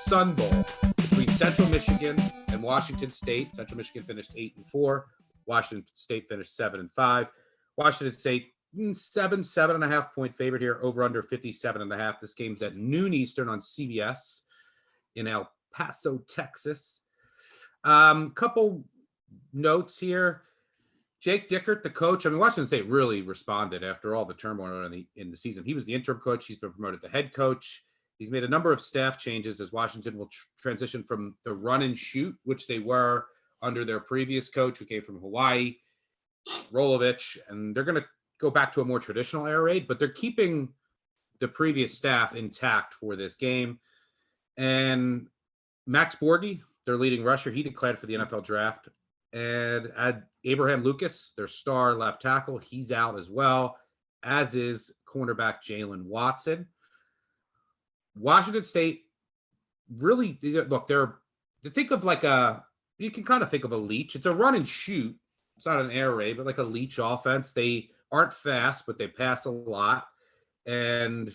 Sun Bowl between Central Michigan and Washington State. Central Michigan finished 8-4. Washington State finished 7-5. Washington State 7.5 point favorite here, over under 57.5. This game's at noon Eastern on CBS in El Paso, Texas. Couple notes here. Jake Dickert, the coach. I mean, Washington State really responded after all the turmoil in the season. He was the interim coach. He's been promoted to head coach. He's made a number of staff changes as Washington will transition from the run and shoot, which they were under their previous coach who came from Hawaii, Rolovich, and they're going to go back to a more traditional air raid, but they're keeping the previous staff intact for this game. And Max Borghi, their leading rusher, he declared for the NFL draft. And Abraham Lucas, their star left tackle, he's out as well, as is cornerback Jalen Watson. Washington State really, look, think of like you can kind of think of a leech. It's a run and shoot. It's not an air raid, but like a leech offense. They aren't fast, but they pass a lot. And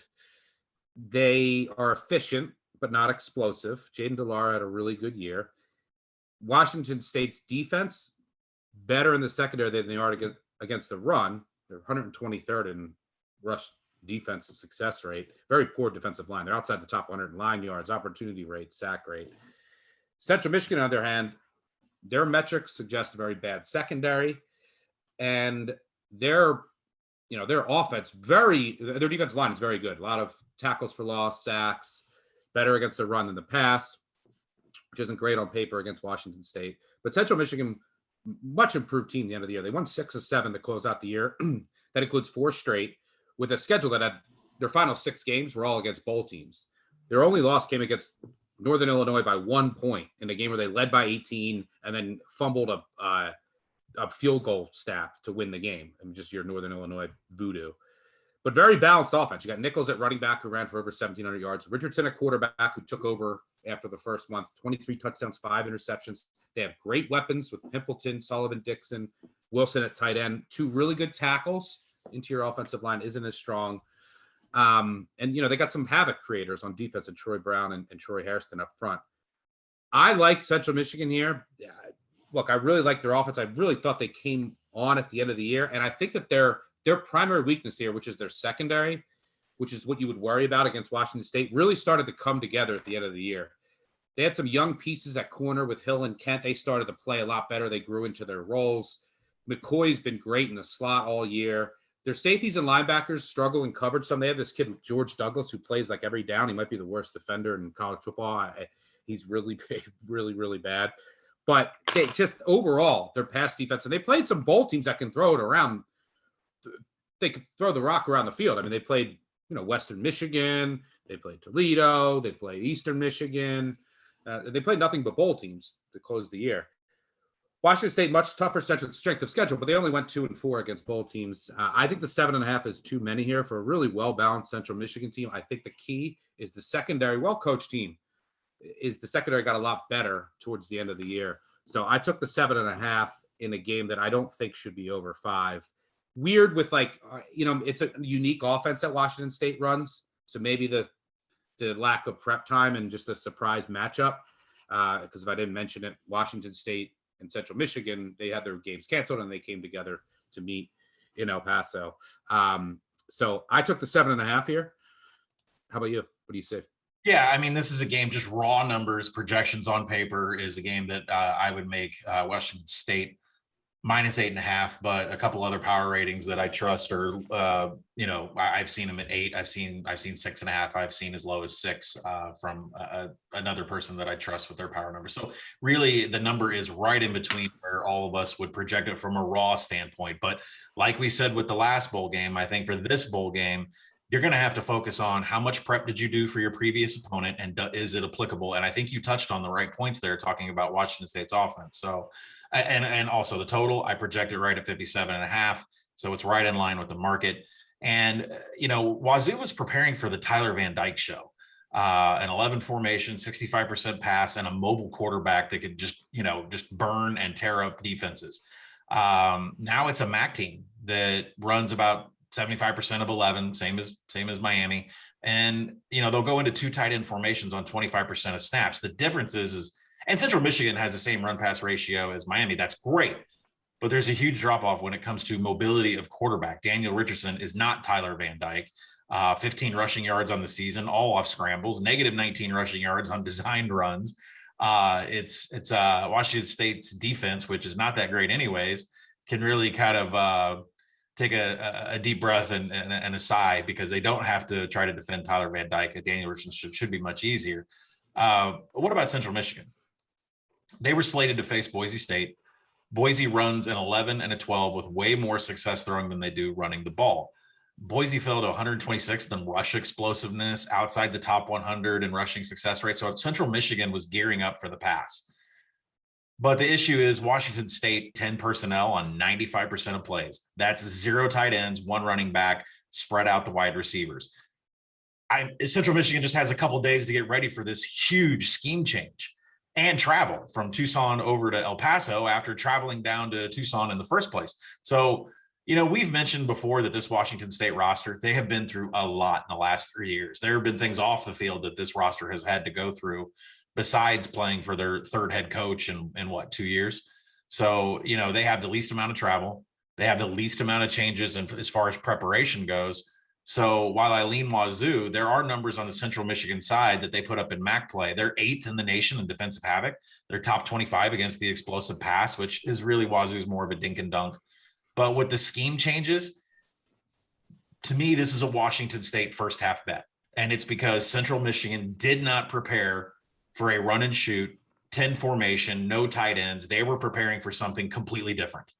they are efficient, but not explosive. Jaden DeLara had a really good year. Washington State's defense, better in the secondary than they are against the run. They're 123rd in rush defense success rate. Very poor defensive line. They're outside the top 100 in line yards, opportunity rate, sack rate. Central Michigan, on the other hand, their metrics suggest a very bad secondary. And their offense, their defensive line is very good. A lot of tackles for loss, sacks, better against the run than the pass, which isn't great on paper against Washington State. But Central Michigan, much improved team at the end of the year. They won 6 of 7 to close out the year. That includes 4 straight, with a schedule that had their final 6 games were all against bowl teams. Their only loss came against Northern Illinois by 1 point in a game where they led by 18 and then fumbled a field goal stab to win the game. I mean, just your Northern Illinois voodoo. But very balanced offense. You got Nichols at running back who ran for over 1,700 yards. Richardson at quarterback who took over after the first month. 23 touchdowns, 5 interceptions. They have great weapons with Pimpleton, Sullivan, Dixon, Wilson at tight end. 2 really good tackles. Interior offensive line isn't as strong. And, they got some havoc creators on defense and Troy Brown and Troy Hairston up front. I like Central Michigan here. Look, I really like their offense. I really thought they came on at the end of the year. And I think that their primary weakness here, which is their secondary, which is what you would worry about against Washington State, really started to come together at the end of the year. They had some young pieces at corner with Hill and Kent. They started to play a lot better. They grew into their roles. McCoy's been great in the slot all year. Their safeties and linebackers struggle in coverage. They have this kid, George Douglas, who plays like every down. He might be the worst defender in college football. He's really, really, really bad. But they just overall, their pass defense, and they played some bowl teams that can throw it around. They could throw the rock around the field. I mean, they played, Western Michigan. They played Toledo. They played Eastern Michigan. They played nothing but bowl teams to close the year. Washington State, much tougher strength of schedule, but they only went 2-4 against bowl teams. I think the 7.5 is too many here for a really well-balanced Central Michigan team. I think the key is the secondary, well-coached team, is the secondary got a lot better towards the end of the year. So I took the 7.5 in a game that I don't think should be over 5. Weird with it's a unique offense that Washington State runs. So maybe the lack of prep time and just a surprise matchup. Because if I didn't mention it, Washington State and Central Michigan, they had their games canceled and they came together to meet in El Paso. So I took the 7.5 here. How about you? What do you say? Yeah, I mean, this is a game, just raw numbers, projections on paper is a game that I would make Washington State -8.5, but a couple other power ratings that I trust are, I've seen them at 8. I've seen 6.5. I've seen as low as 6 from another person that I trust with their power number. So really the number is right in between where all of us would project it from a raw standpoint. But like we said with the last bowl game, I think for this bowl game, you're going to have to focus on how much prep did you do for your previous opponent and is it applicable? And I think you touched on the right points there talking about Washington State's offense. So, and also the total, I projected right at 57.5. So it's right in line with the market. And, Wazoo was preparing for the Tyler Van Dyke show, an 11 formation, 65% pass, and a mobile quarterback that could just burn and tear up defenses. Now it's a MAC team that runs about 75% of 11, same as Miami. And, they'll go into 2 tight end formations on 25% of snaps. The difference is, and Central Michigan has the same run pass ratio as Miami. That's great. But there's a huge drop off when it comes to mobility of quarterback. Daniel Richardson is not Tyler Van Dyke. 15 rushing yards on the season, all off scrambles, negative 19 rushing yards on designed runs. It's Washington State's defense, which is not that great anyways, can really kind of take a deep breath and a sigh, because they don't have to try to defend Tyler Van Dyke. Daniel Richardson should be much easier. What about Central Michigan? They were slated to face Boise State. Boise runs an 11 and a 12 with way more success throwing than they do running the ball. Boise fell to 126th in rush explosiveness, outside the top 100 in rushing success rate. So Central Michigan was gearing up for the pass. But the issue is Washington State, 10 personnel on 95% of plays. That's 0 tight ends, 1 running back, spread out the wide receivers. Central Michigan just has a couple of days to get ready for this huge scheme change and travel from Tucson over to El Paso after traveling down to Tucson in the first place. So, we've mentioned before that this Washington State roster, they have been through a lot in the last 3 years. There have been things off the field that this roster has had to go through, besides playing for their third head coach in 2 years. So, they have the least amount of travel. They have the least amount of changes as far as preparation goes. So while I lean Wazoo, there are numbers on the Central Michigan side that they put up in MAC play. They're 8th in the nation in defensive havoc. They're top 25 against the explosive pass, which is really Wazoo's more of a dink and dunk. But with the scheme changes, to me, this is a Washington State first half bet. And it's because Central Michigan did not prepare for a run and shoot, 10 formation, no tight ends. They were preparing for something completely different.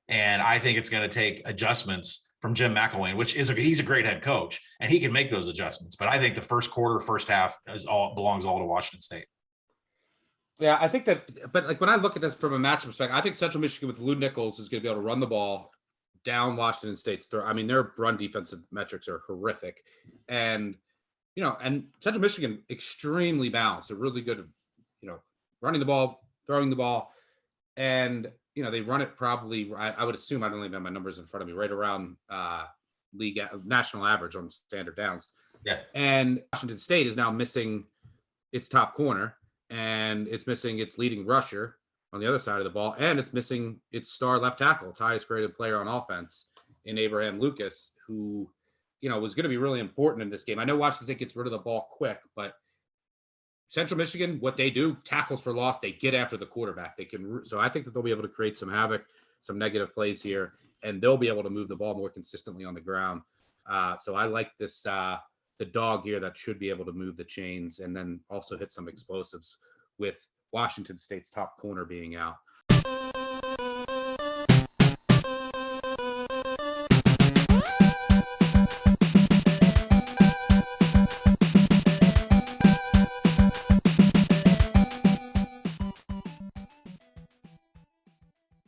And I think it's going to take adjustments from Jim McElwain, which he's a great head coach, and he can make those adjustments. But I think the first quarter, first half belongs all to Washington State. Yeah, I think that, but like when I look at this from a matchup perspective, I think Central Michigan with Lou Nichols is going to be able to run the ball down Washington State's throat. I mean, their run defensive metrics are horrific. And, and Central Michigan, extremely balanced. They're really good at, running the ball, throwing the ball. And, they run it probably, I would assume, I don't even have my numbers in front of me, right around league national average on standard downs. Yeah. And Washington State is now missing its top corner, and it's missing its leading rusher on the other side of the ball, and it's missing its star left tackle, its highest graded player on offense in Abraham Lucas, who, was going to be really important in this game. I know Washington State gets rid of the ball quick, but Central Michigan, what they do, tackles for loss, they get after the quarterback. So I think that they'll be able to create some havoc, some negative plays here, and they'll be able to move the ball more consistently on the ground. So I like this, the dog here that should be able to move the chains and then also hit some explosives with Washington State's top corner being out.